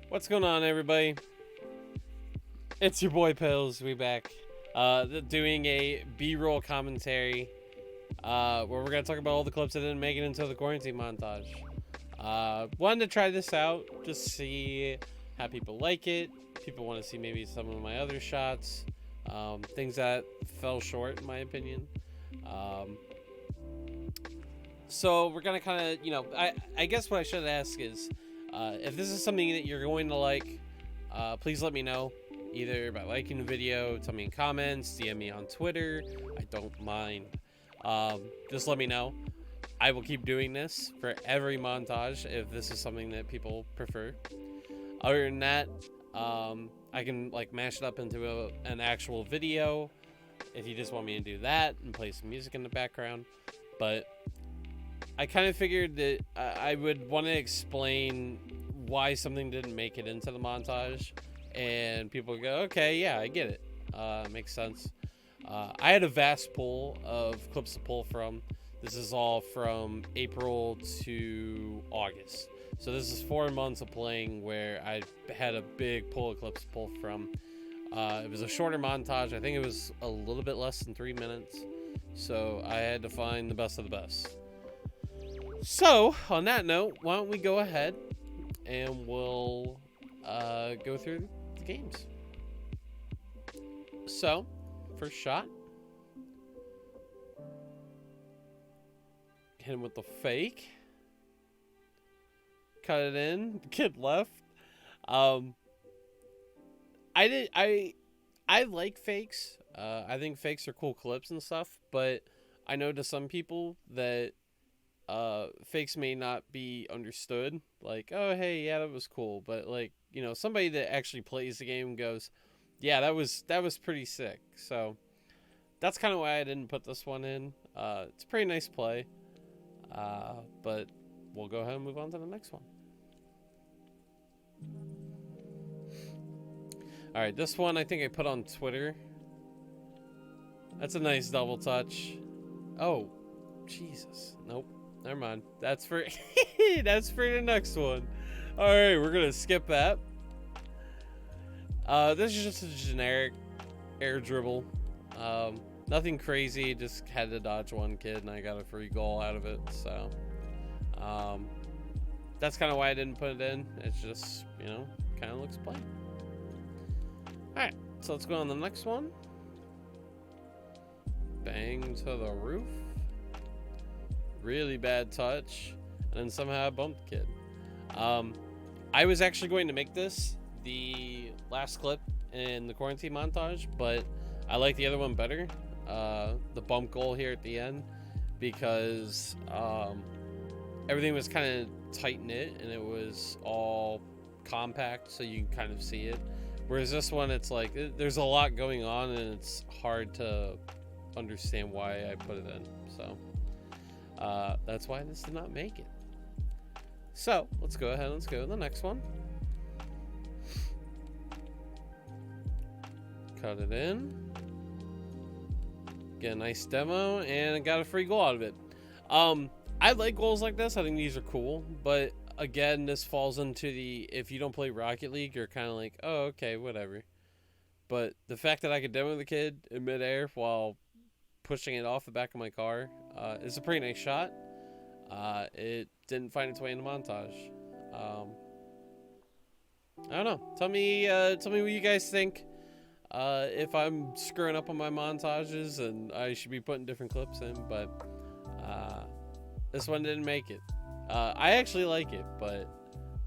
What's going on, everybody? It's your boy Pills. We back, doing a B-roll commentary, where we're gonna talk about all the clips that didn't make it into the quarantine montage. Wanted to try this out, just see how people like it. People want to see maybe some of my other shots, things that fell short in my opinion. So we're gonna kind of, I guess what I should ask is, if this is something that you're going to like, please let me know, either by liking the video, tell me in comments, DM me on Twitter. I don't mind. Just let me know. I will keep doing this for every montage if this is something that people prefer. Other than that, I can like mash it up into an actual video if you just want me to do that and play some music in the background. But I kind of figured that I would want to explain why something didn't make it into the montage, and people go, okay, yeah, I get it. Makes sense. I had a vast pool of clips to pull from. This is all from April to August. So this is 4 months of playing where I had a big pool of clips to pull from. It was a shorter montage. I think it was a little bit less than 3 minutes. So I had to find the best of the best. So, on that note, why don't we go ahead and we'll go through the games. So, first shot. Hit him with the fake. Cut it in. The kid left. I like fakes. I think fakes are cool clips and stuff, but I know to some people that fakes may not be understood. Like, oh, hey, yeah, that was cool. But like, somebody that actually plays the game goes, yeah, that was pretty sick. So that's kind of why I didn't put this one in. It's a pretty nice play. But we'll go ahead and move on to the next one. All right, this one I think I put on Twitter. That's a nice double touch. Oh, Jesus. Nope. Never mind. That's for that's for the next one. All right, we're gonna skip that. This is just a generic air dribble. Nothing crazy. Just had to dodge one kid, and I got a free goal out of it. So, that's kind of why I didn't put it in. It's just kind of looks plain. All right, so let's go on to the next one. Bang to the roof. Really bad touch, and then somehow I bumped the kid. I was actually going to make this the last clip in the quarantine montage, but I like the other one better, the bump goal here at the end, because everything was kind of tight knit and it was all compact, so you can kind of see it. Whereas this one, it's like there's a lot going on and it's hard to understand why I put it in. So that's why this did not make it. So let's go ahead and let's go to the next one. Cut it in. Get a nice demo, and I got a free goal out of it. I like goals like this. I think these are cool, but again, this falls into the, if you don't play Rocket League, you're kind of like, oh, okay, whatever. But the fact that I could demo the kid in midair while pushing it off the back of my car is a pretty nice shot. It didn't find its way in the montage. I don't know. Tell me what you guys think. If I'm screwing up on my montages and I should be putting different clips in, but this one didn't make it. I actually like it, but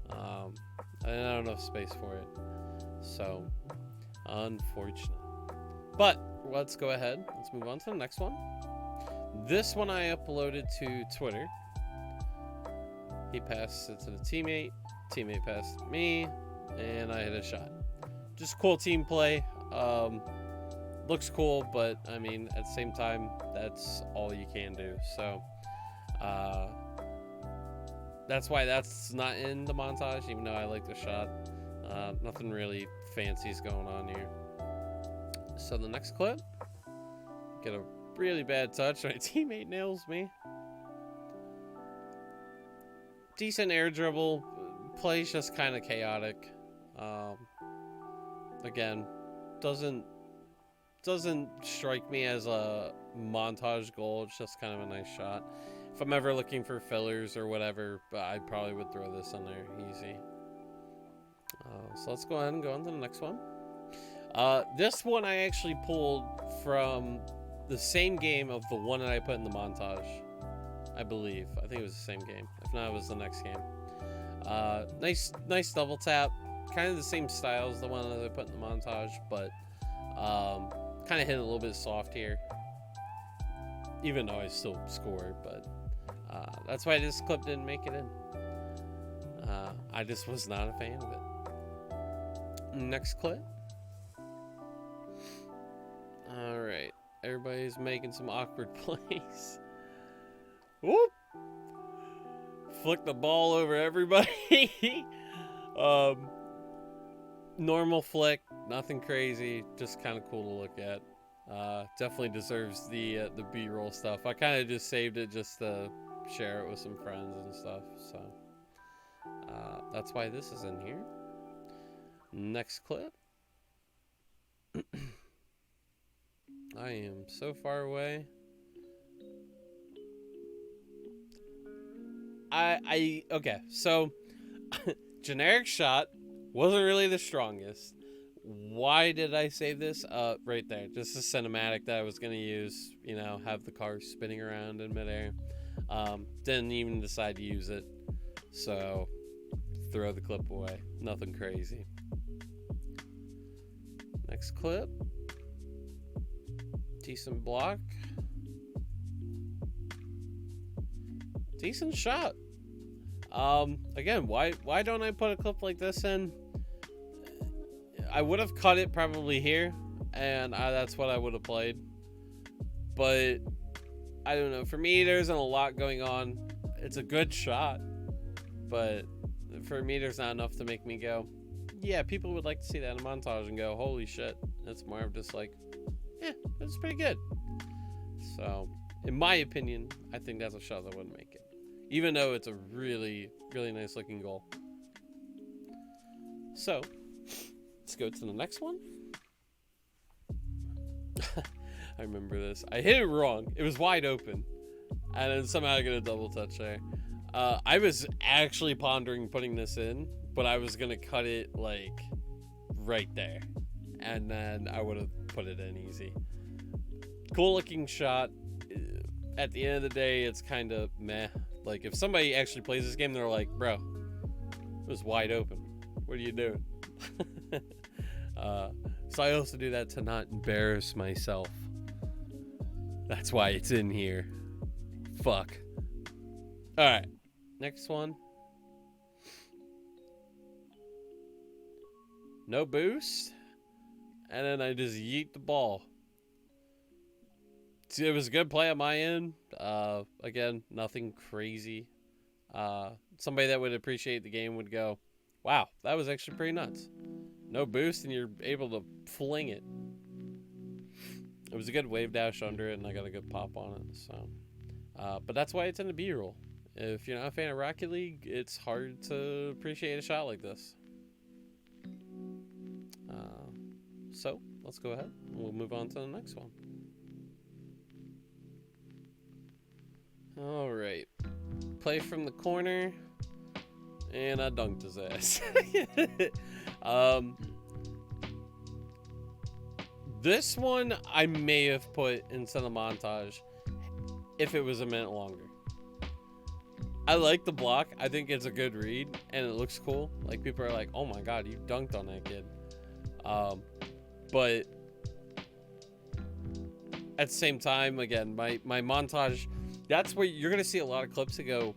I don't have enough space for it. So, unfortunate. But let's go ahead. Let's move on to the next one. This one I uploaded to Twitter. He passed it to the teammate. Teammate passed it to me, and I hit a shot. Just cool team play. Looks cool, but I mean, at the same time, that's all you can do. So, that's why that's not in the montage, even though I like the shot. Nothing really fancy is going on here. So the next clip, get a really bad touch. My teammate nails me. Decent air dribble. Play's just kind of chaotic. Again, doesn't strike me as a montage goal. It's just kind of a nice shot. If I'm ever looking for fillers or whatever, I probably would throw this in there easy. So let's go ahead and go on to the next one. This one I actually pulled from the same game of the one that I put in the montage. I believe. I think it was the same game. If not, it was the next game. Nice double tap. Kind of the same style as the one that I put in the montage, but kind of hit a little bit soft here. Even though I still scored, but that's why this clip didn't make it in. I just was not a fan of it. Next clip. Alright. Everybody's making some awkward plays. Whoop! Flick the ball over everybody. Normal flick, nothing crazy, just kind of cool to look at. Definitely deserves the B-roll stuff. I kind of just saved it just to share it with some friends and stuff. So that's why this is in here. Next clip. I am so far away. Okay, so generic shot wasn't really the strongest. Why did I save this? Right there, just a cinematic that I was gonna use, you know, have the car spinning around in midair. Didn't even decide to use it, so throw the clip away. Nothing crazy. Next clip. Decent block. Decent shot. Again, why don't I put a clip like this in? I would have cut it probably here, and that's what I would have played. But I don't know. For me, there isn't a lot going on. It's a good shot, but for me, there's not enough to make me go, yeah, people would like to see that in a montage and go, holy shit. It's more of just like, yeah, that's pretty good. So, in my opinion, I think that's a shot that wouldn't make it, even though it's a really, really nice looking goal. So, let's go to the next one. I remember this. I hit it wrong. It was wide open, and then somehow I get a double touch there. I was actually pondering putting this in, but I was gonna cut it like right there, and then I would have put it in easy. Cool looking shot. At the end of the day, it's kind of meh. Like, if somebody actually plays this game, they're like, bro, it was wide open. What are you doing? So I also do that to not embarrass myself. That's why it's in here. Fuck. Alright. Next one. No boost. And then I just yeet the ball. It was a good play on my end. Again, nothing crazy. Somebody that would appreciate the game would go, wow, that was actually pretty nuts. No boost, and you're able to fling it. It was a good wave dash under it, and I got a good pop on it. So, but that's why it's in the B-roll. If you're not a fan of Rocket League, it's hard to appreciate a shot like this. So, let's go ahead. We'll move on to the next one. All right. Play from the corner. And I dunked his ass. This one I may have put into the montage if it was a minute longer. I like the block. I think it's a good read, and it looks cool. Like, people are like, oh my god, you dunked on that kid. But at the same time, again, my montage, that's where you're going to see a lot of clips that go,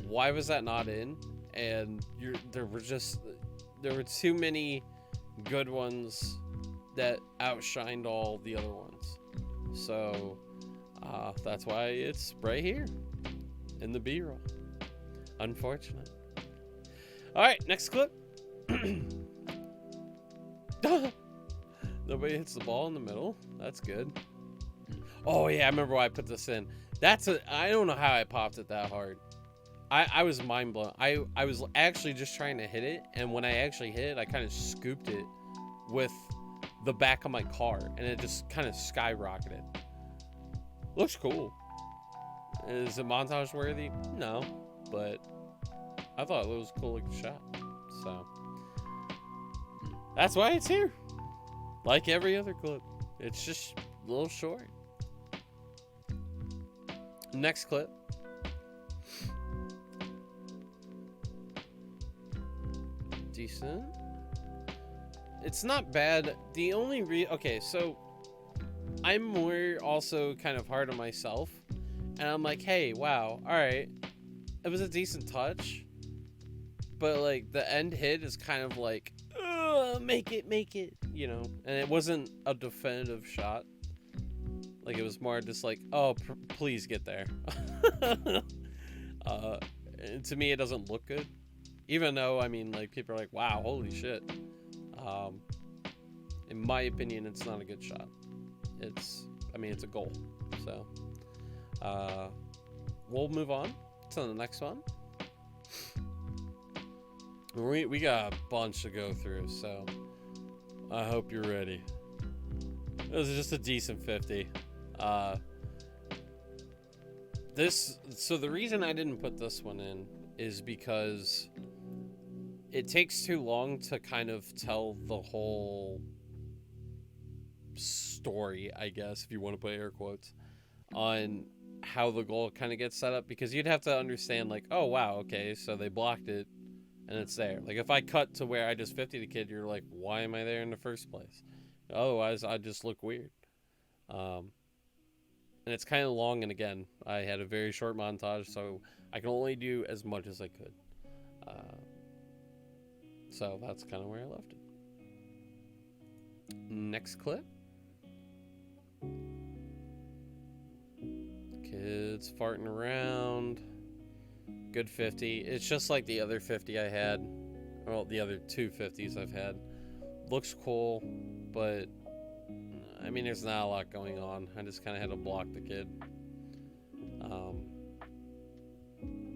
why was that not in? And there were too many good ones that outshined all the other ones. So that's why it's right here in the B-roll. Unfortunate. All right, next clip. Nobody hits the ball in the middle. That's good. Oh yeah, I remember why I put this in. I don't know how I popped it that hard. I was mind blown. I was actually just trying to hit it, and when I actually hit it, I kind of scooped it with the back of my car, and it just kind of skyrocketed. Looks cool. Is it montage worthy? No, but I thought it was a cool looking shot. So that's why it's here. Like every other clip, it's just a little short. Next clip. Decent. It's not bad. The only okay, so I'm more also kind of hard on myself, and I'm like, hey, wow, all right, it was a decent touch, but like the end hit is kind of like, make it, you know, and it wasn't a definitive shot. Like it was more just like, oh, please get there. And to me, it doesn't look good. Even though, I mean, like, people are like, wow, holy shit. In my opinion, it's not a good shot. It's a goal. So, we'll move on to the next one. We got a bunch to go through, so I hope you're ready. This is just a decent 50. So the reason I didn't put this one in is because it takes too long to kind of tell the whole story, I guess, if you want to put air quotes, on how the goal kind of gets set up, because you'd have to understand, like, oh, wow, okay, so they blocked it, and it's there. Like, if I cut to where I just 50'd the kid, you're like, why am I there in the first place? Otherwise, I just look weird. And it's kind of long, and again, I had a very short montage, so I can only do as much as I could. So that's kind of where I left it. Next clip. Kids farting around. Good 50. It's just like the other 50 I had. Well, the other two 50s I've had. Looks cool, but I mean, there's not a lot going on. I just kind of had to block the kid.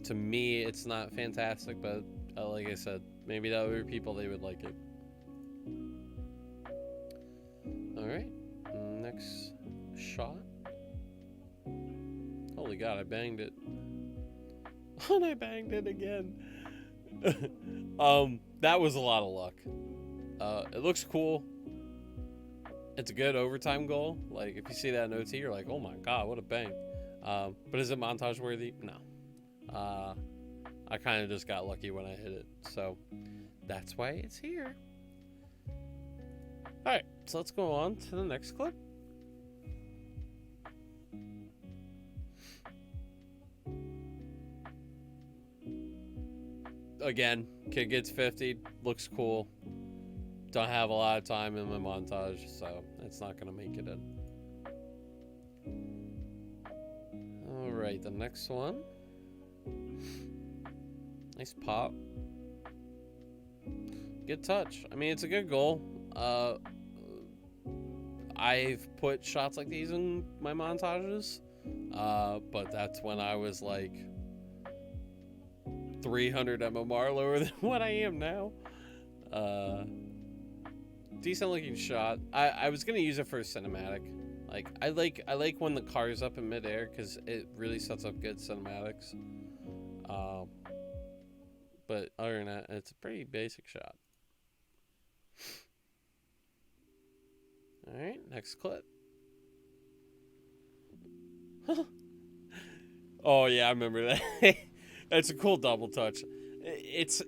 To me, it's not fantastic, but like I said, maybe to other people, they would like it. Alright, next shot. Holy God, I banged it. And I banged it again. That was a lot of luck. It looks cool. It's a good overtime goal. Like, if you see that in OT, you're like, oh my God, what a bang. But is it montage worthy? No. I kind of just got lucky when I hit it. So that's why it's here. Alright, so let's go on to the next clip. Again, kid gets 50, looks cool. Don't have a lot of time in my montage, so it's not gonna make it in. Alright, the next one. Nice pop. Good touch. I mean, it's a good goal. I've put shots like these in my montages, but that's when I was like 300 mmR lower than what I am now. Decent looking shot. I was gonna use it for a cinematic. Like I like when the car's up in midair because it really sets up good cinematics. But other than that, it's a pretty basic shot. All right, next clip. Oh yeah, I remember that. It's a cool double touch. It's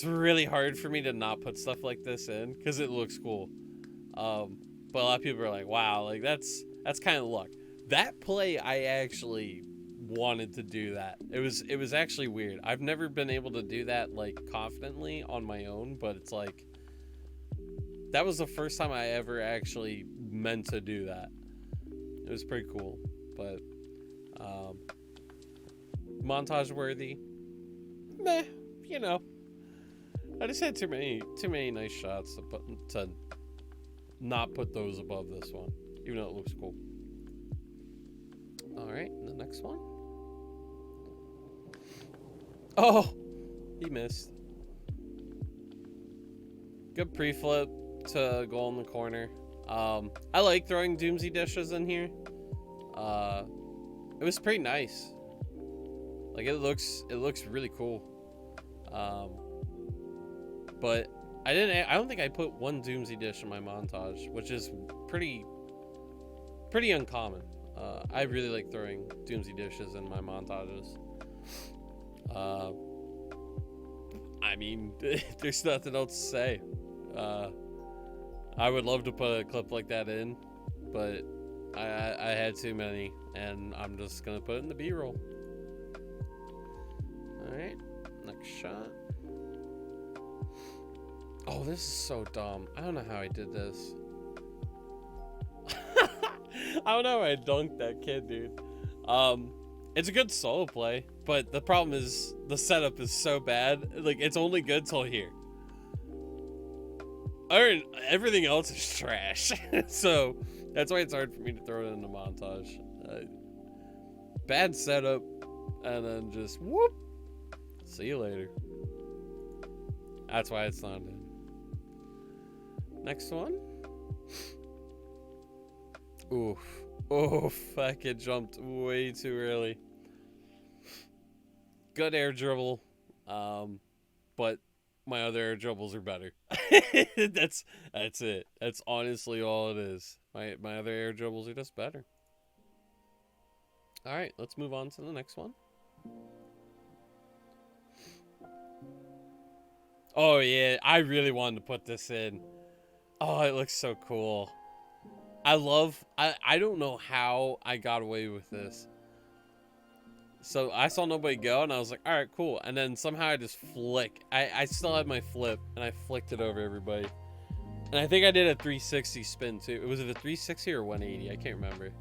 really hard for me to not put stuff like this in because it looks cool. But a lot of people are like, wow, like that's kind of luck. That play, I actually wanted to do that. It was actually weird. I've never been able to do that like confidently on my own, but it's like that was the first time I ever actually meant to do that. It was pretty cool, but montage worthy. Meh, you know. I just had too many nice shots to not put those above this one, even though it looks cool. All right, the next one. Oh, he missed. Good pre-flip to goal in the corner. I like throwing doomsy dishes in here. It was pretty nice. Like, it looks really cool. But I don't think I put one doomsy dish in my montage, which is pretty uncommon. I really like throwing doomsy dishes in my montages. I mean, there's nothing else to say. I would love to put a clip like that in, but I had too many, and I'm just gonna put it in the B-roll. Alright, next shot. Oh, this is so dumb. I don't know how I did this. I don't know how I dunked that kid, dude. It's a good solo play, but the problem is the setup is so bad. Like, it's only good till here. Everything else is trash. So that's why it's hard for me to throw it in the montage. Bad setup, and then just whoop. See you later. That's why it's not in. Next one. Oof, that kid jumped way too early. Good air dribble, but my other air dribbles are better. That's it. That's honestly all it is. My other air dribbles are just better. All right, let's move on to the next one. Oh yeah, I really wanted to put this in. Oh, it looks so cool. I don't know how I got away with this. So I saw nobody go, and I was like, all right, cool. And then somehow I just I still had my flip, and I flicked it over everybody. And I think I did a 360 spin too. Was it a 360 or 180? I can't remember.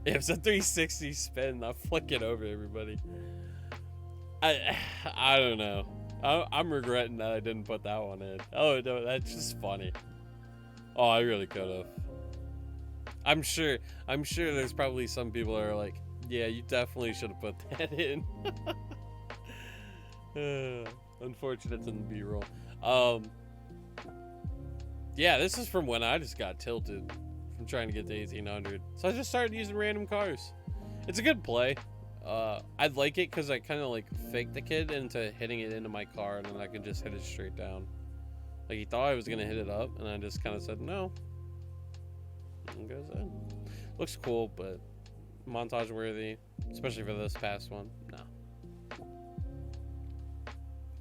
It was a 360 spin. I flick it over everybody. I don't know. I'm regretting that I didn't put that one in. Oh no, that's just funny. Oh, I really could have. I'm sure there's probably some people that are like, yeah, you definitely should have put that in. Unfortunate it's in the B-roll. Yeah, this is from when I just got tilted from trying to get to 1800. So I just started using random cars. It's a good play. I like it because I kind of like faked the kid into hitting it into my car, and then I could just hit it straight down. Like, he thought I was gonna hit it up, and I just kind of said no. And goes in. Looks cool, but montage worthy, especially for this past one. No.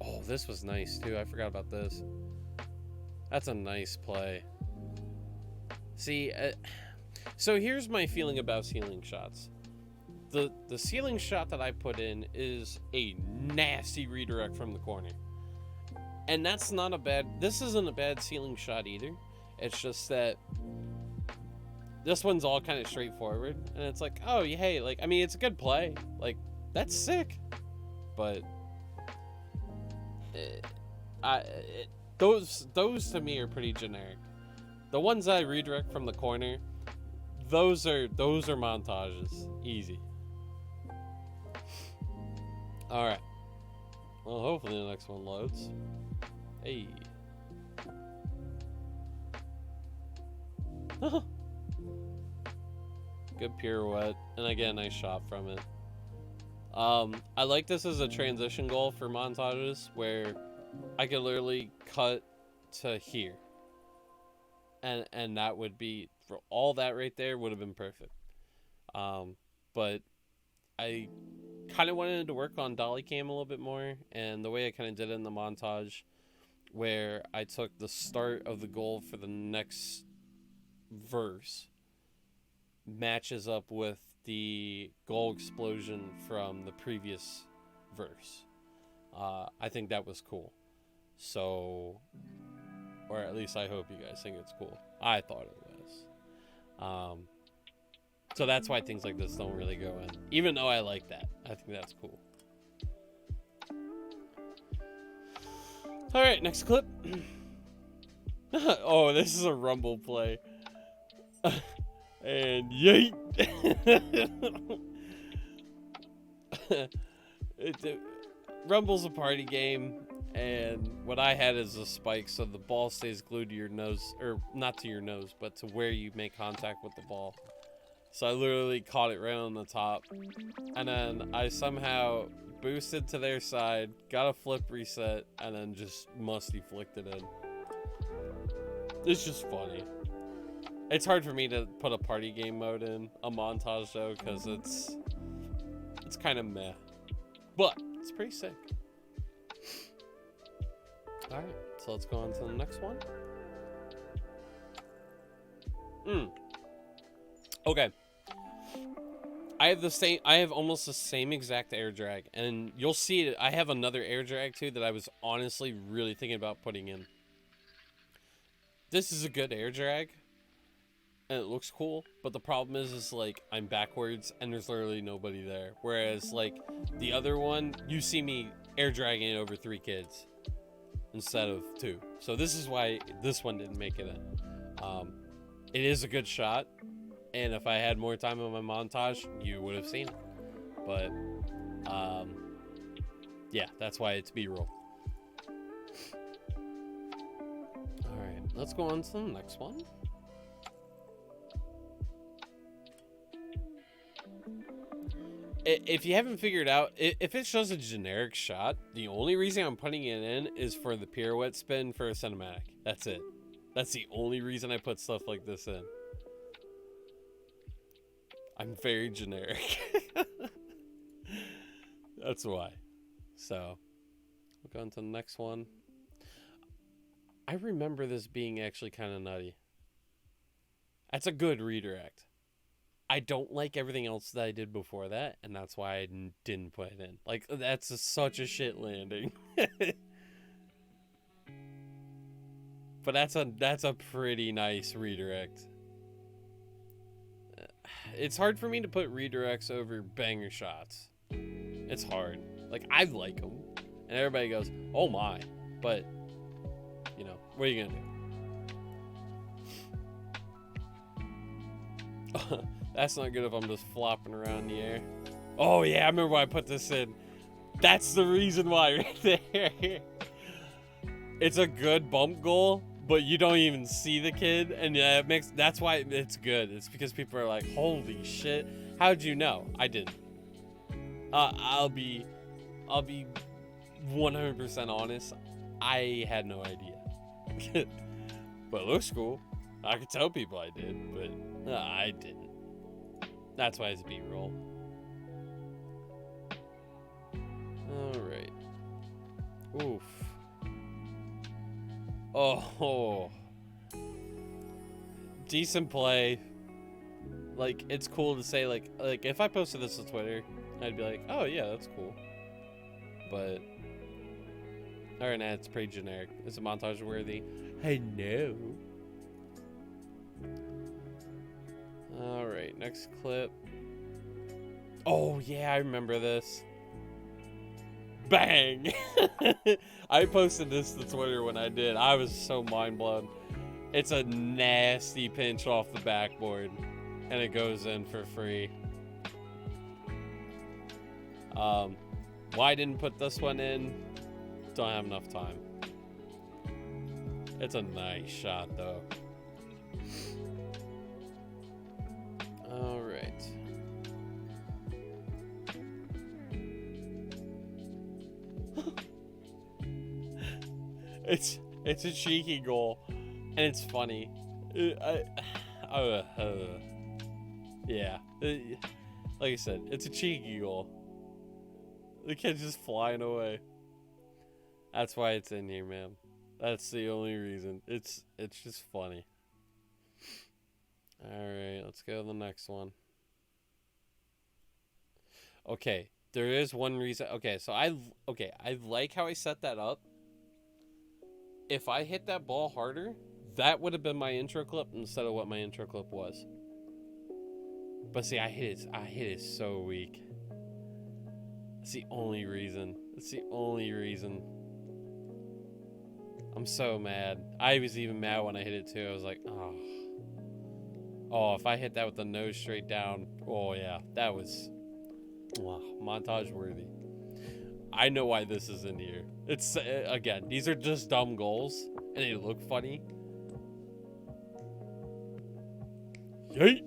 Oh, this was nice too. I forgot about this. That's a nice play. See, so here's my feeling about ceiling shots. The ceiling shot that I put in is a nasty redirect from the corner. And that's not a bad... This isn't a bad ceiling shot either. It's just that this one's all kind of straightforward. And it's like, oh, hey, like, I mean, it's a good play. Like, that's sick. But those to me are pretty generic. The ones that I redirect from the corner, those are montages. Easy. All right. Well, hopefully the next one loads. Hey. Good pirouette, and again, nice shot from it. I like this as a transition goal for montages where I could literally cut to here, and that would be, for all that right there would have been perfect. But I kind of wanted to work on dolly cam a little bit more, and the way I kind of did it in the montage, where I took the start of the goal for the next verse, matches up with the goal explosion from the previous verse. I think that was cool. So, or at least I hope you guys think it's cool. I thought it was. So that's why things like this don't really go in. Even though I like that. I think that's cool. Alright, next clip. Oh, this is a rumble play. And yeet. Rumble's a party game, and what I had is a spike, so the ball stays glued to your nose, or not to your nose, but to where you make contact with the ball. So I literally caught it right on the top, and then I somehow boosted to their side, got a flip reset, and then just musty flicked it in. It's just funny. It's hard for me to put a party game mode in a montage though, because it's kind of meh, but it's pretty sick. All right, so let's go on to the next one. Okay. I have almost the same exact air drag, and you'll see it. I have another air drag too that I was honestly really thinking about putting in. This is a good air drag, and it looks cool, but the problem is like I'm backwards and there's literally nobody there. Whereas like the other one, you see me air dragging it over 3 kids instead of 2. So this is why this one didn't make it in. It is a good shot. And if I had more time in my montage, you would have seen it. But, yeah, that's why it's B-roll. Alright, let's go on to the next one. If you haven't figured out, if it's just a generic shot, the only reason I'm putting it in is for the pirouette spin for a cinematic. That's it. That's the only reason I put stuff like this in. I'm very generic. That's why. So, we'll go on to the next one. I remember this being actually kind of nutty. That's a good redirect. I don't like everything else that I did before that, and that's why I didn't put it in. Like, that's such a shit landing. But that's a pretty nice redirect. It's hard for me to put redirects over banger shots. It's hard. Like, I like them. And everybody goes, oh my. But, you know, what are you going to do? That's not good if I'm just flopping around in the air. Oh, yeah, I remember why I put this in. That's the reason why right there. It's a good bump goal, but you don't even see the kid, and yeah, that's why it's good. It's because people are like, holy shit, how'd you know? I didn't. I'll be 100% honest, I had no idea. But it looks cool. I could tell people I did, but I didn't. That's why it's B-roll. Alright. Oof. Oh, decent play. Like, it's cool to say, like if I posted this to Twitter, I'd be like, oh yeah, that's cool. But alright, nah, it's pretty generic. Is it montage worthy? I know. Alright, next clip. Oh yeah, I remember this. Bang! I posted this to Twitter when I did. I was so mind blown. It's a nasty pinch off the backboard, and it goes in for free. Why I didn't put this one in? Don't have enough time. It's a nice shot though. All right. It's a cheeky goal, and it's funny. Yeah. Like I said, it's a cheeky goal. The kid's just flying away. That's why it's in here, man. That's the only reason. It's just funny. Alright, let's go to the next one. Okay, there is one reason. Okay, so I like how I set that up. If I hit that ball harder, that would have been my intro clip instead of what my intro clip was. But see, I hit it so weak. That's the only reason. I'm so mad. I was even mad when I hit it too. I was like, oh. Oh, if I hit that with the nose straight down, oh yeah, that was montage worthy. I know why this is in here. It's, again, these are just dumb goals, and they look funny. Yay!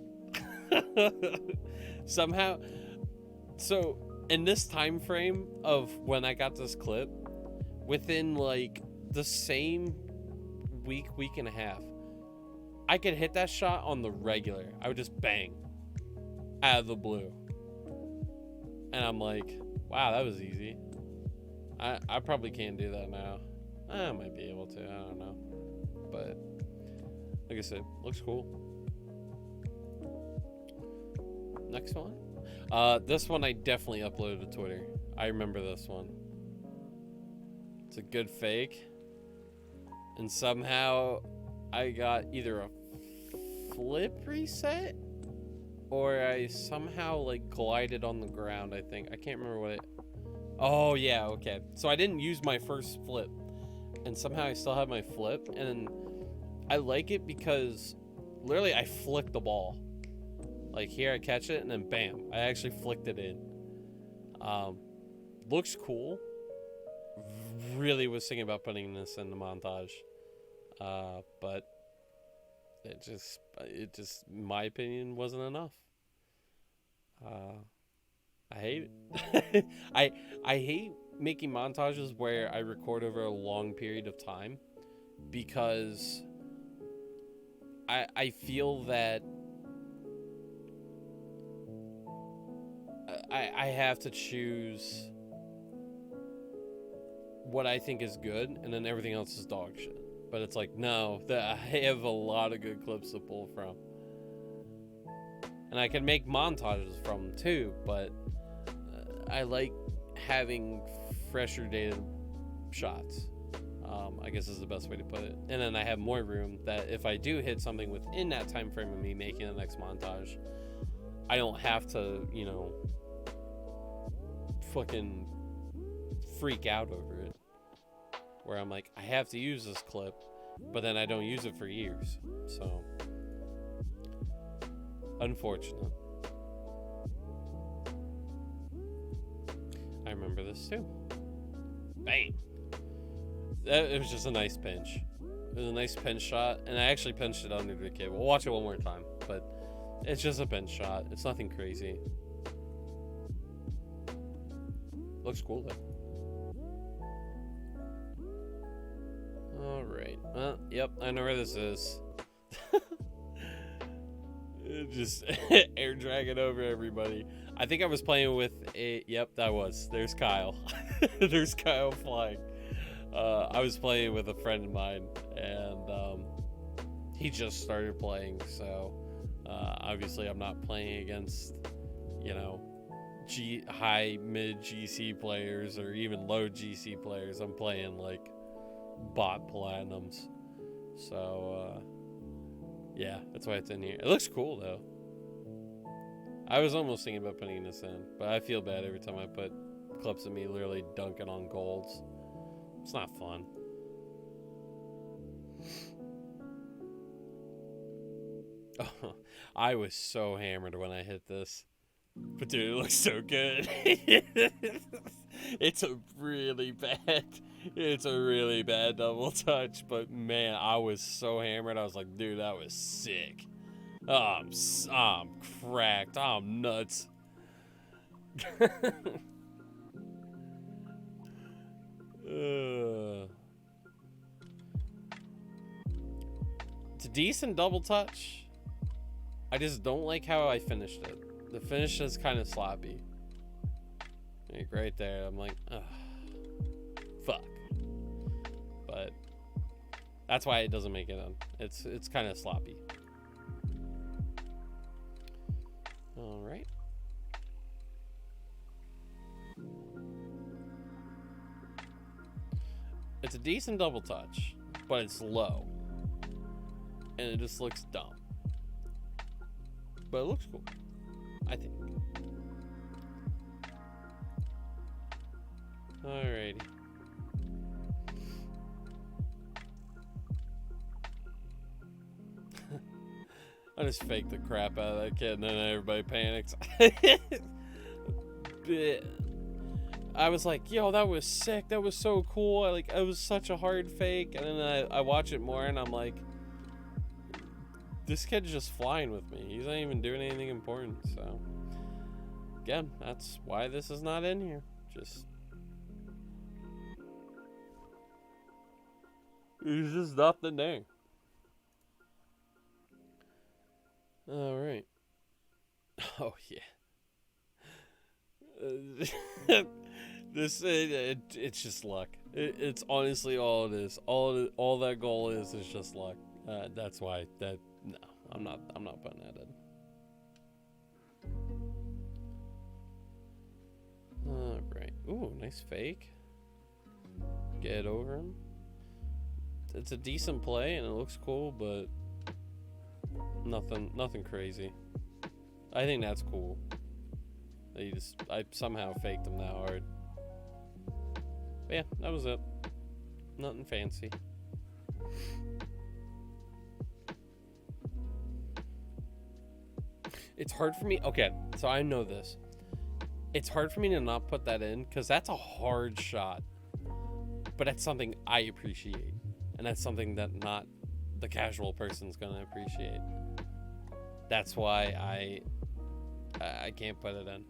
Somehow, so in this time frame of when I got this clip, within like the same week and a half, I could hit that shot on the regular. I would just bang out of the blue, and I'm like, wow, that was easy. I probably can't do that now. I might be able to, I don't know, but like I said, looks cool. Next one. This one I definitely uploaded to Twitter. I remember this one. It's a good fake. And somehow I got either a flip reset or I somehow like glided on the ground, I think. I can't remember what it... Oh, yeah, okay. So I didn't use my first flip. And somehow I still have my flip. And I like it because literally I flicked the ball. Like here I catch it and then bam, I actually flicked it in. Looks cool. Really was thinking about putting this in the montage. But it just, in my opinion, wasn't enough. I hate it. I hate making montages where I record over a long period of time because I feel that I have to choose what I think is good, and then everything else is dog shit. But it's like, no, I have a lot of good clips to pull from. And I can make montages from them too, but I like having fresher dated shots. I guess is the best way to put it. And then I have more room that if I do hit something within that time frame of me making the next montage, I don't have to, you know, fucking freak out over it. Where I'm like, I have to use this clip, but then I don't use it for years. So, unfortunate. I remember this too. Bang! It was just a nice pinch. It was a nice pinch shot, and I actually pinched it under the kid. We'll watch it one more time, but it's just a pinch shot. It's nothing crazy. Looks cool though. Alright. Well, yep, I know where this is. Just air dragging over everybody. I think I was playing with a... Yep, that was. There's Kyle. There's Kyle flying. I was playing with a friend of mine, and he just started playing, so obviously I'm not playing against, you know, high mid GC players or even low GC players. I'm playing like bot platinums, so yeah, that's why it's in here. It looks cool though. I was almost thinking about putting this in, but I feel bad every time I put clips of me literally dunking on golds. It's not fun. Oh, I was so hammered when I hit this. But dude, it looks so good. It's a really bad double touch, but man, I was so hammered. I was like, dude, that was sick. Oh, I'm cracked. I'm nuts. It's a decent double touch. I just don't like how I finished it. The finish is kind of sloppy. Like right there, I'm like, ugh, fuck. But that's why it doesn't make it on. It's kind of sloppy. All right. It's a decent double touch, but it's low. And it just looks dumb. But it looks cool, I think. Alrighty. I just faked the crap out of that kid and then everybody panics. I was like, yo, that was sick. That was so cool. It was such a hard fake. And then I watch it more and I'm like, this kid's just flying with me. He's not even doing anything important. So, again, that's why this is not in here. There's just nothing there. All right. Oh, yeah. It's just luck. It's honestly all it is. All that goal is just luck. That's why no, I'm not putting that in. All right. Ooh, nice fake. Get over him. It's a decent play and it looks cool, but nothing crazy. I think that's cool. I somehow faked him that hard. But yeah, that was it. Nothing fancy. It's hard for me. Okay, so I know this. It's hard for me to not put that in because that's a hard shot. But that's something I appreciate. And that's something that not the casual person's going to appreciate. That's why I can't put it in.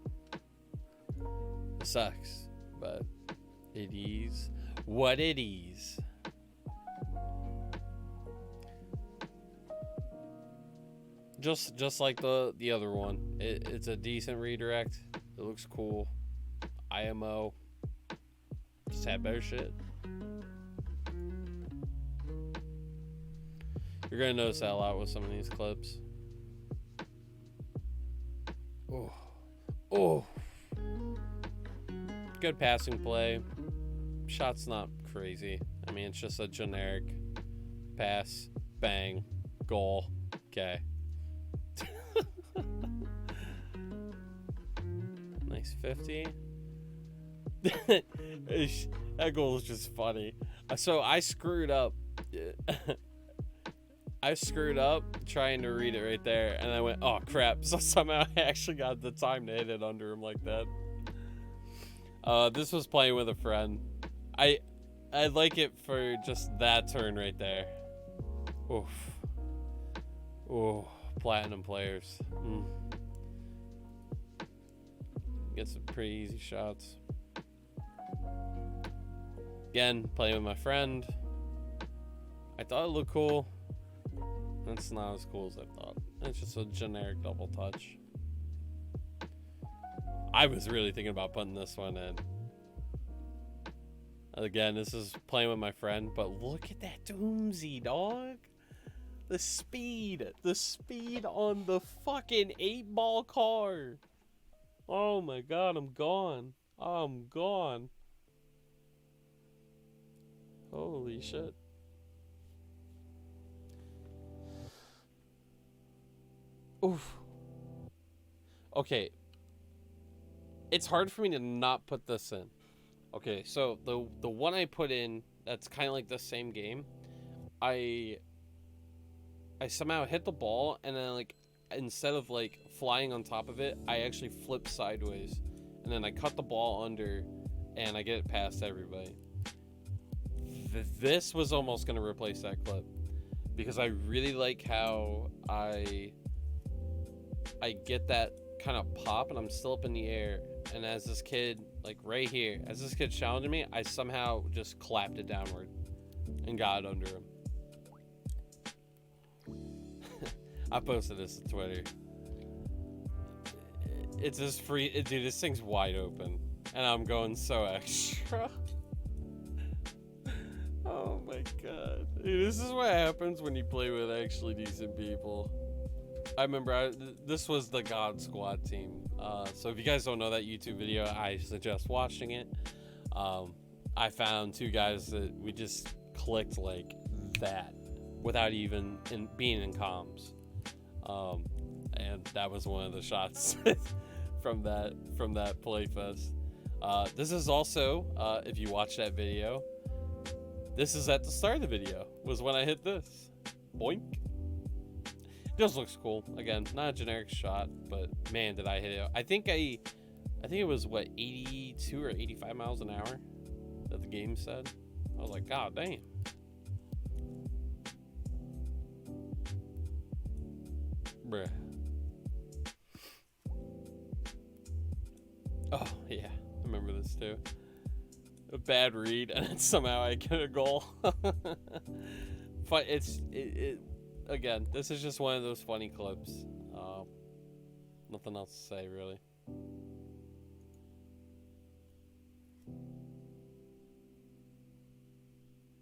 It sucks, but it is what it is. Just like the other one. It's a decent redirect. It looks cool. IMO. Just had better shit. You're gonna notice that a lot with some of these clips. Oh. Good passing play. Shot's not crazy. I mean, it's just a generic pass, bang, goal. Okay. Nice 50. That goal is just funny. So I screwed up. I screwed up trying to read it right there, and I went, oh crap. So somehow I actually got the time to hit it under him like that. This was playing with a friend. I like it for just that turn right there. Oof. Oh, platinum players. Get some pretty easy shots. Again, playing with my friend. I thought it looked cool. It's not as cool as I thought. It's just a generic double touch. I was really thinking about putting this one in. Again, this is playing with my friend, but look at that doozy, dog. The speed on the fucking 8-ball car. Oh my god, I'm gone. Holy shit. Oof. Okay. It's hard for me to not put this in. Okay, so the one I put in that's kind of like the same game, I somehow hit the ball and then instead of flying on top of it, I actually flip sideways and then I cut the ball under and I get it past everybody. This was almost going to replace that clip because I really like how I get that kind of pop and I'm still up in the air, and as this kid right here, as this kid challenging me, I somehow just clapped it downward and got it under him. I posted this to Twitter. It's just free, dude. This thing's wide open and I'm going so extra. Oh my god, dude, this is what happens when you play with actually decent people. I remember this was the God Squad team. So if you guys don't know that YouTube video, I suggest watching it. I found two guys that we just clicked like that without even being in comms. And that was one of the shots from that playfest. This is also, if you watch that video, this is at the start of the video, was when I hit this. Boink. It just looks cool. Again, not a generic shot, but man, did I hit it. I think I think it was what, 82 or 85 miles an hour that the game said. I was like, God damn. Bruh. Oh yeah, I remember this too. A bad read, and then somehow I get a goal. But again, this is just one of those funny clips. Nothing else to say really.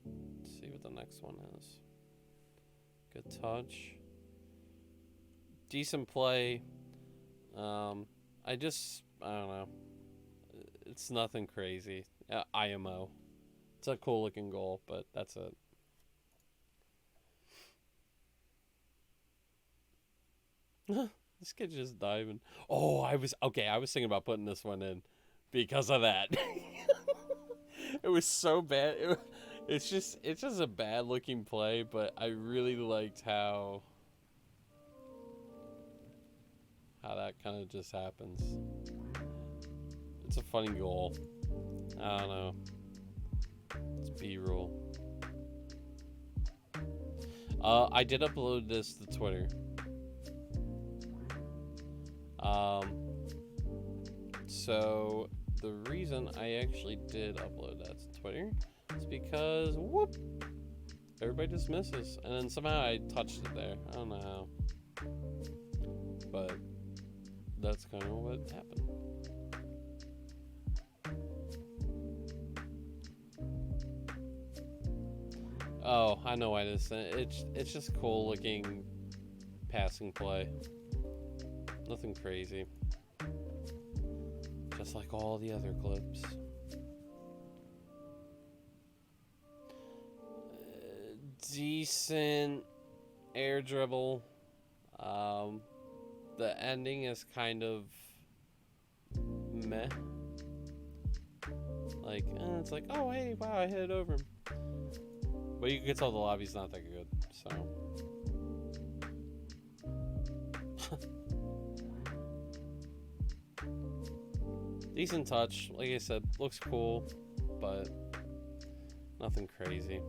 Let's see what the next one is. Good touch. Decent play. I don't know. It's nothing crazy. IMO. It's a cool looking goal, but that's it. This kid just diving. Oh, I was thinking about putting this one in because of that. It was so bad. It's just a bad looking play, but I really liked how that kind of just happens. It's a funny goal. I don't know. It's B-roll. I did upload this to Twitter. So the reason I actually did upload that to Twitter is because whoop, everybody just misses, and then somehow I touched it there. I don't know how, but that's kind of what happened. Oh, I know why this. It's just cool looking passing play. Nothing crazy. Just like all the other clips. Decent air dribble. The ending is kind of meh. Like, it's like, oh hey, wow, I hit it over him. But you can tell the lobby's not that good, so. Decent touch, like I said, looks cool, but nothing crazy.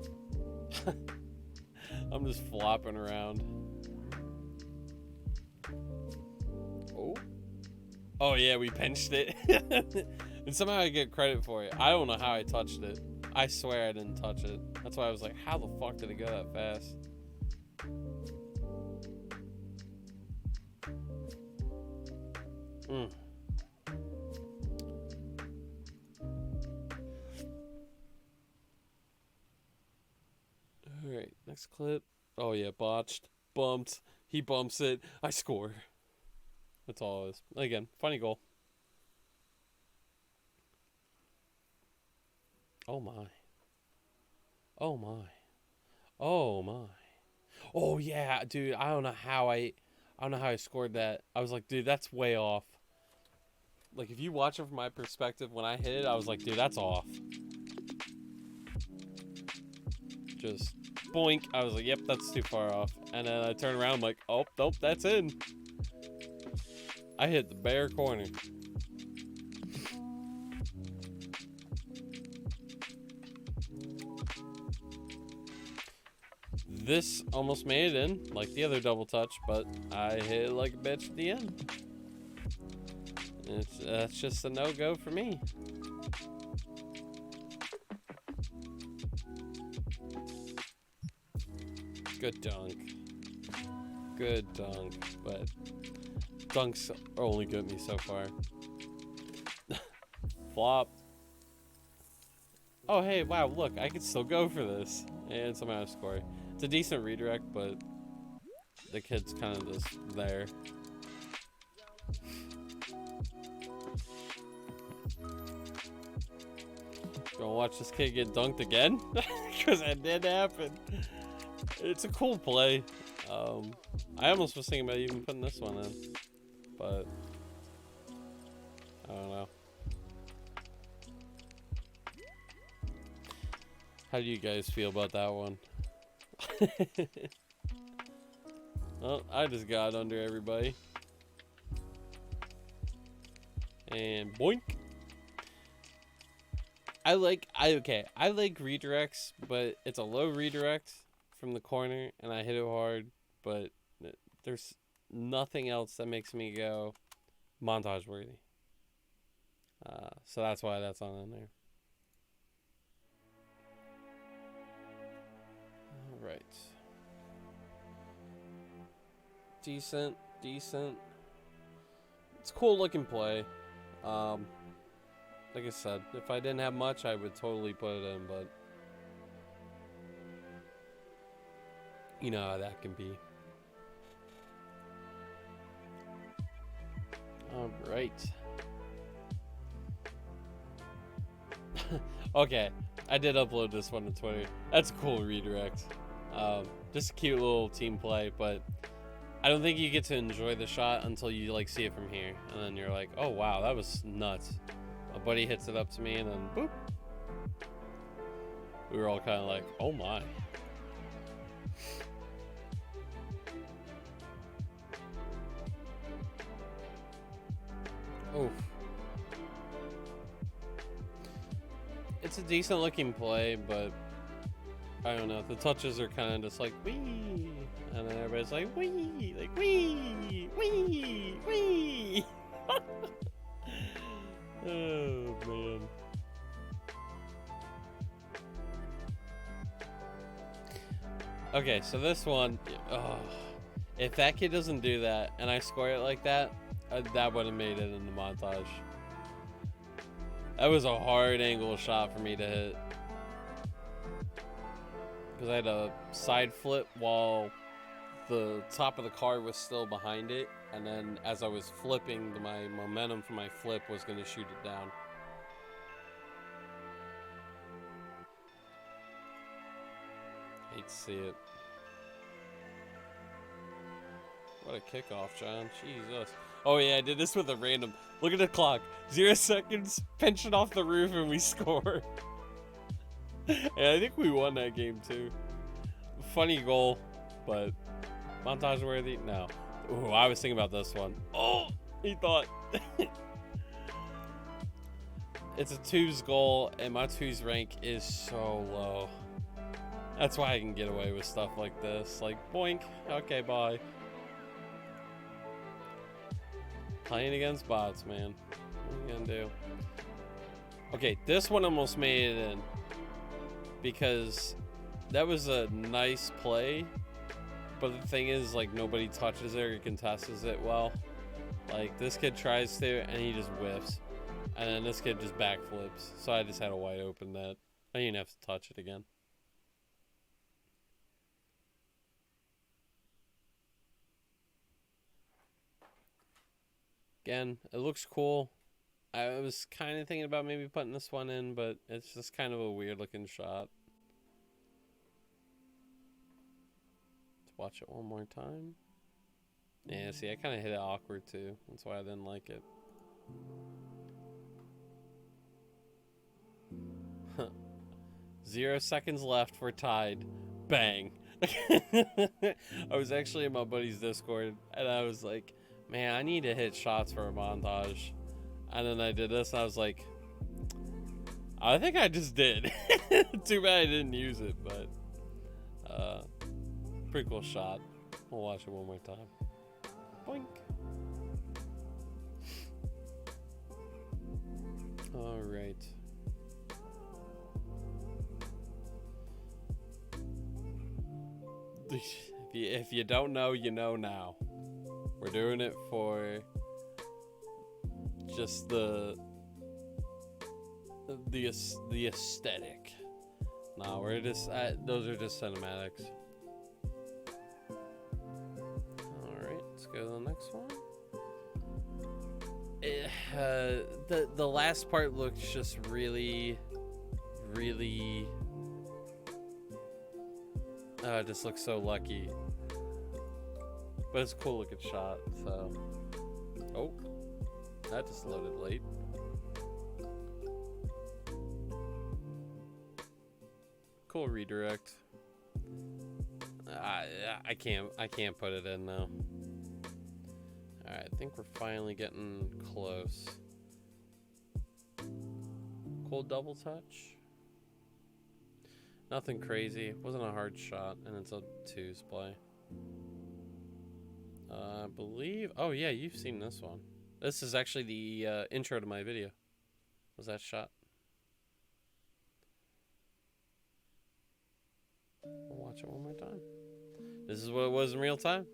I'm just flopping around. Oh yeah, we pinched it. And somehow I get credit for it. I don't know how I touched it. I swear I didn't touch it. That's why I was like, how the fuck did it go that fast? Alright, next clip. Oh yeah, botched. Bumped. He bumps it. I score. That's all it is. Again, funny goal. Oh my. Oh my. Oh my. Oh yeah, dude, I don't know how I scored that. I was like, dude, that's way off. Like, if you watch it from my perspective, when I hit it, I was like, dude, that's off. Just boink. I was like, yep, that's too far off. And then I turn around, I'm like, oh, nope, that's in. I hit the bare corner. This almost made it in, like the other double touch, but I hit it like a bitch at the end. That's just a no-go for me. Good dunk. Good dunk, but dunks are only good at me so far. Flop. Oh, hey, wow, look, I can still go for this. And somehow I score. It's a decent redirect, but the kid's kind of just there. Gonna watch this kid get dunked again? Because that did happen. It's a cool play. I almost was thinking about even putting this one in, but I don't know. How do you guys feel about that one? Well, I just got under everybody. And boink. I like redirects, but it's a low redirect from the corner, and I hit it hard, but there's nothing else that makes me go montage worthy. So that's why that's on in there. All right. Decent. It's a cool looking play. Like I said, if I didn't have much, I would totally put it in, but you know how that can be. All right. Okay, I did upload this one to Twitter. That's a cool redirect. Just a cute little team play, but I don't think you get to enjoy the shot until you like see it from here, and then you're like, oh wow, that was nuts. My buddy hits it up to me, and then boop. We were all kind of like, oh my. Oof. It's a decent looking play, but I don't know. The touches are kind of just like wee, and then everybody's like wee, like wee, wee, wee. Oh man. Okay, so this one, if that kid doesn't do that and I score it like that, that would have made it in the montage. That was a hard angle shot for me to hit. Because I had a side flip while the top of the car was still behind it. And then as I was flipping, my momentum from my flip was going to shoot it down. Hate to see it. What a kickoff, John. Jesus. Oh yeah, I did this with a random. Look at the clock. 0 seconds, pinch it off the roof, and we score. And I think we won that game too. Funny goal, but montage worthy? No. Ooh, I was thinking about this one. Oh, he thought. It's a twos goal, and my twos rank is so low. That's why I can get away with stuff like this. Like, boink. Okay, bye. Playing against bots, man. What are you gonna do? Okay, this one almost made it in. Because that was a nice play. But the thing is, like, nobody touches it or contests it well. Like, this kid tries to, and he just whiffs. And then this kid just backflips. So I just had a wide open net. I didn't have to touch it again. Again, it looks cool. I was kind of thinking about maybe putting this one in, but it's just kind of a weird looking shot. Let's watch it one more time. Yeah, see, I kind of hit it awkward too. That's why I didn't like it. 0 seconds left. We're tied. Bang. I was actually in my buddy's Discord, and I was like, man, I need to hit shots for a montage. And then I did this, and I was like, I think I just did. Too bad I didn't use it, but pretty cool shot. We'll watch it one more time. Boink. All right. If you don't know, you know now. We're doing it for just the aesthetic. No, we're just those are just cinematics. All right, let's go to the next one. The last part looks just really. It just looks so lucky. But it's a cool looking shot, so. Oh, that just loaded late. Cool redirect. I can't put it in now. Alright, I think we're finally getting close. cool double touch. Nothing crazy. It wasn't a hard shot, and it's a twos play. I believe... Oh, yeah, you've seen this one. This is actually the intro to my video. Was that shot? I'll watch it one more time. This is what it was in real time.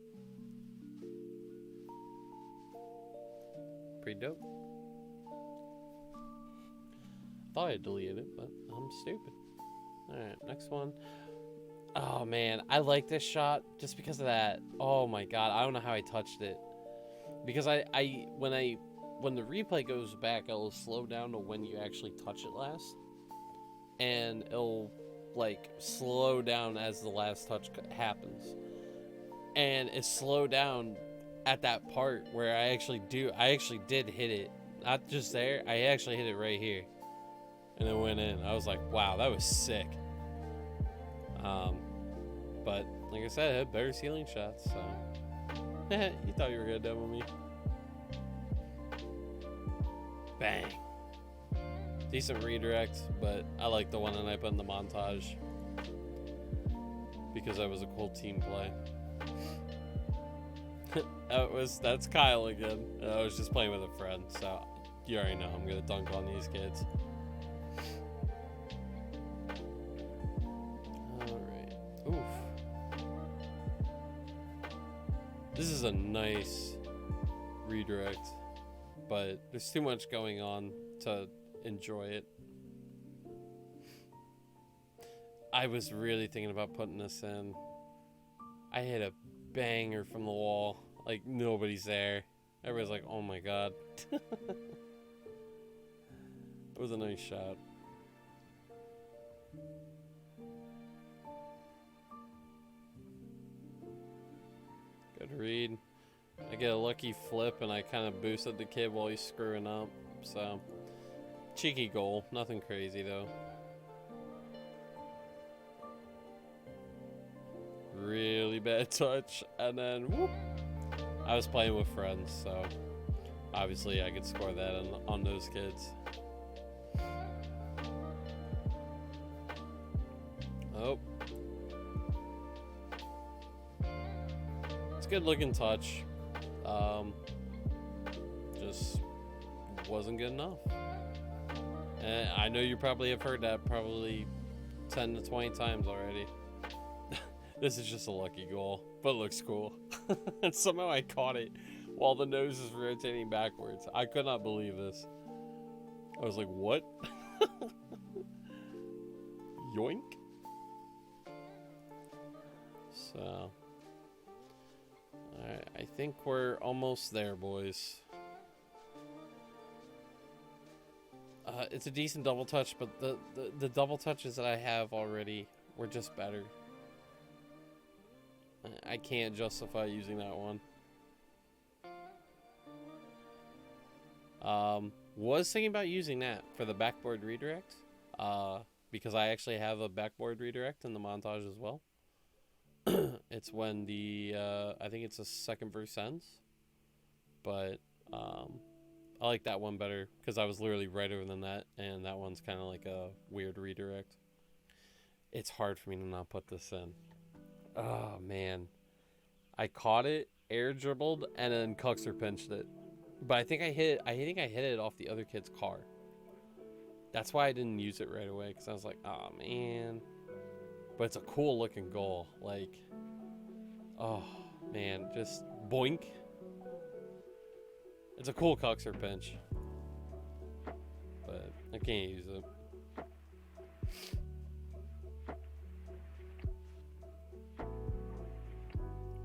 Pretty dope. Thought I deleted it, but I'm stupid. Alright, next one. Oh man, I like this shot just because of that. Oh my god, I don't know how I touched it. Because when the replay goes back, it'll slow down to when you actually touch it last. And it'll like slow down as the last touch happens. And it slowed down at that part where I actually did hit it. Not just there, I actually hit it right here. And it went in. I was like, wow, that was sick. But like I said, I had better ceiling shots, so you thought you were gonna demo me. Bang. Decent redirect, but I like the one that I put in the montage because that was a cool team play. That's Kyle again. I was just playing with a friend, so you already know I'm gonna dunk on these kids. Alright. Oof. This is a nice redirect, but there's too much going on to enjoy it. I was really thinking about putting this in. I hit a banger from the wall. Like, nobody's there. Everybody's like, oh my god. It was a nice shot. Good read. I get a lucky flip and I kind of boosted the kid while he's screwing up. So, cheeky goal. Nothing crazy though. Really bad touch, and then whoop. I was playing with friends, so obviously I could score that on those kids. Oh, it's a good looking touch. Just wasn't good enough. And I know you probably have heard that probably 10 to 20 times already. This is just a lucky goal, but it looks cool. And somehow I caught it while the nose is rotating backwards. I could not believe this. I was like, what? Yoink. So, alright, I think we're almost there, boys. It's a decent double touch, but the double touches that I have already were just better. I can't justify using that one. Was thinking about using that for the backboard redirect, because I actually have a backboard redirect in the montage as well. It's when the I think it's a second verse ends, but I like that one better because I was literally right over than that, and that one's kind of like a weird redirect. It's hard for me to not put this in. Oh man, I caught it, air dribbled, and then Cuxer pinched it. But I think I hit it off the other kid's car. That's why I didn't use it right away, because I was like, oh man. But it's a cool looking goal. Like, oh man, just boink. It's a cool Cuxer pinch, but I can't use it.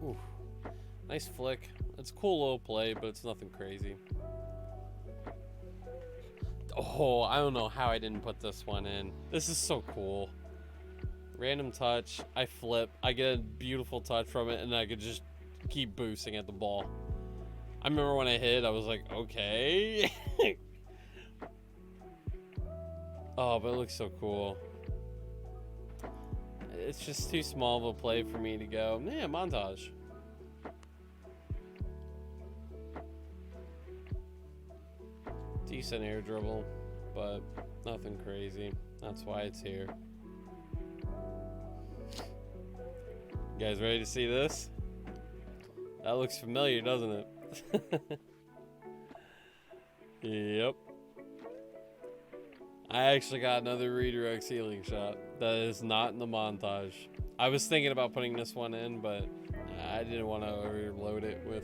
Ooh, nice flick. It's a cool little play, but it's nothing crazy. Oh, I don't know how I didn't put this one in. This is so cool. Random touch, I flip, I get a beautiful touch from it, and I could just keep boosting at the ball. I remember when I hit, I was like, okay. Oh, but it looks so cool. It's just too small of a play for me to go, yeah, montage. Decent air dribble. but nothing crazy. That's why it's here. You guys ready to see this? That looks familiar, doesn't it? Yep. I actually got another redirect ceiling shot that is not in the montage. I was thinking about putting this one in, but I didn't want to overload it with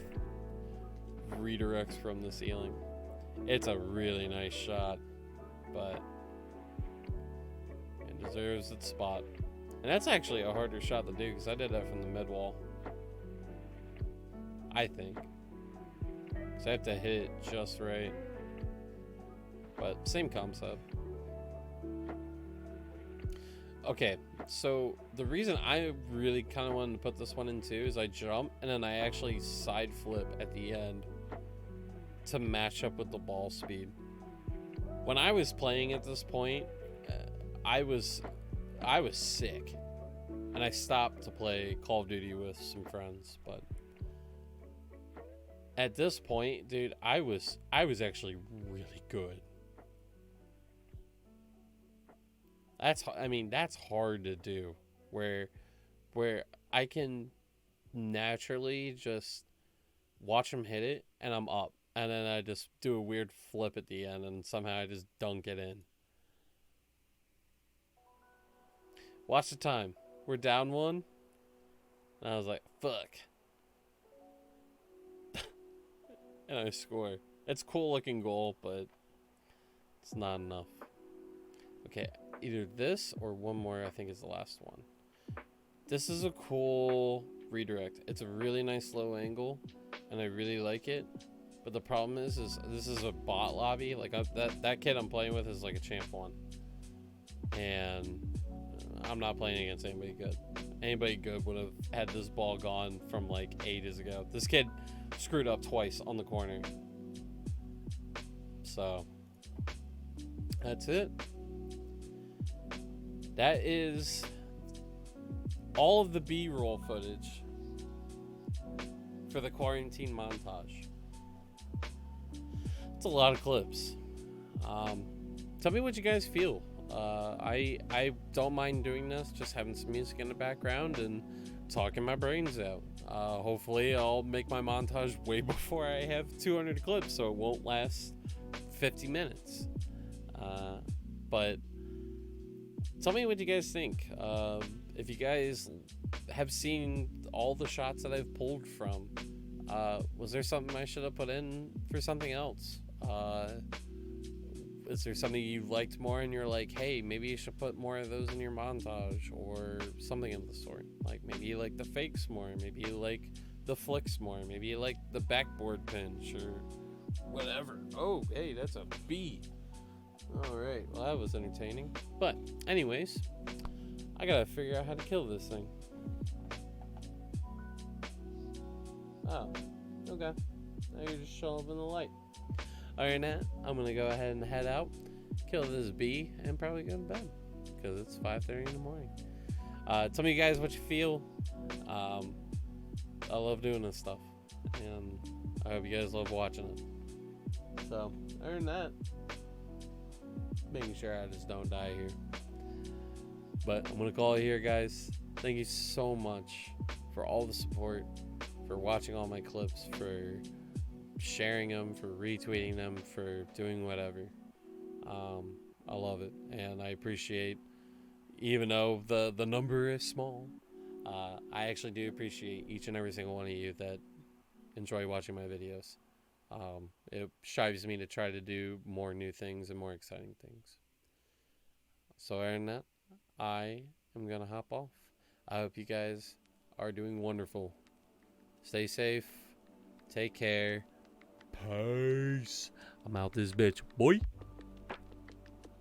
redirects from the ceiling. It's a really nice shot, but it deserves its spot. And that's actually a harder shot to do because I did that from the mid wall. I think. So I have to hit it just right. But same concept. Okay, so the reason I really kind of wanted to put this one in too is I jump and then I actually side flip at the end to match up with the ball speed. When I was playing at this point, I was sick, and I stopped to play Call of Duty with some friends. But at this point, dude, I was actually really good. That's hard to do, where I can naturally just watch them hit it and I'm up, and then I just do a weird flip at the end and somehow I just dunk it in. Watch the time. We're down one. And I was like, fuck. And I score. It's a cool looking goal, but it's not enough. Okay, either this or one more, I think is the last one. This is a cool redirect. It's a really nice low angle, and I really like it. But the problem is this is a bot lobby. Like that kid I'm playing with is like a champ 1. And I'm not playing against anybody good. Anybody good would have had this ball gone from like ages ago. This kid screwed up twice on the corner. So that's it. That is all of the B-roll footage for the quarantine montage. It's a lot of clips. Tell me what you guys feel. I don't mind doing this, just having some music in the background and talking my brains out. Hopefully I'll make my montage way before I have 200 clips, so it won't last 50 minutes. But tell me what you guys think. If you guys have seen all the shots that I've pulled from, was there something I should have put in for something else? Is there something you liked more and you're like, hey, maybe you should put more of those in your montage, or something of the sort? Like maybe you like the fakes more, maybe you like the flicks more, maybe you like the backboard pinch or whatever. Oh, hey, that's a B. All right, well, that was entertaining. But anyways, I gotta figure out how to kill this thing. Oh, okay. Now you're just showing up in the light. Other than that, I'm gonna go ahead and head out, kill this bee, and probably go to bed because it's 5:30 in the morning. Tell me, you guys, what you feel. I love doing this stuff, and I hope you guys love watching it. So, other than that, making sure I just don't die here. But I'm gonna call it here, guys. Thank you so much for all the support, for watching all my clips, for sharing them, for retweeting them, for doing whatever. I love it, and I appreciate, even though the number is small, I actually do appreciate each and every single one of you that enjoy watching my videos. It strives me to try to do more new things and more exciting things. So other than that, I am gonna hop off. I hope you guys are doing wonderful. Stay safe. Take care. Peace. I'm out this bitch, boy.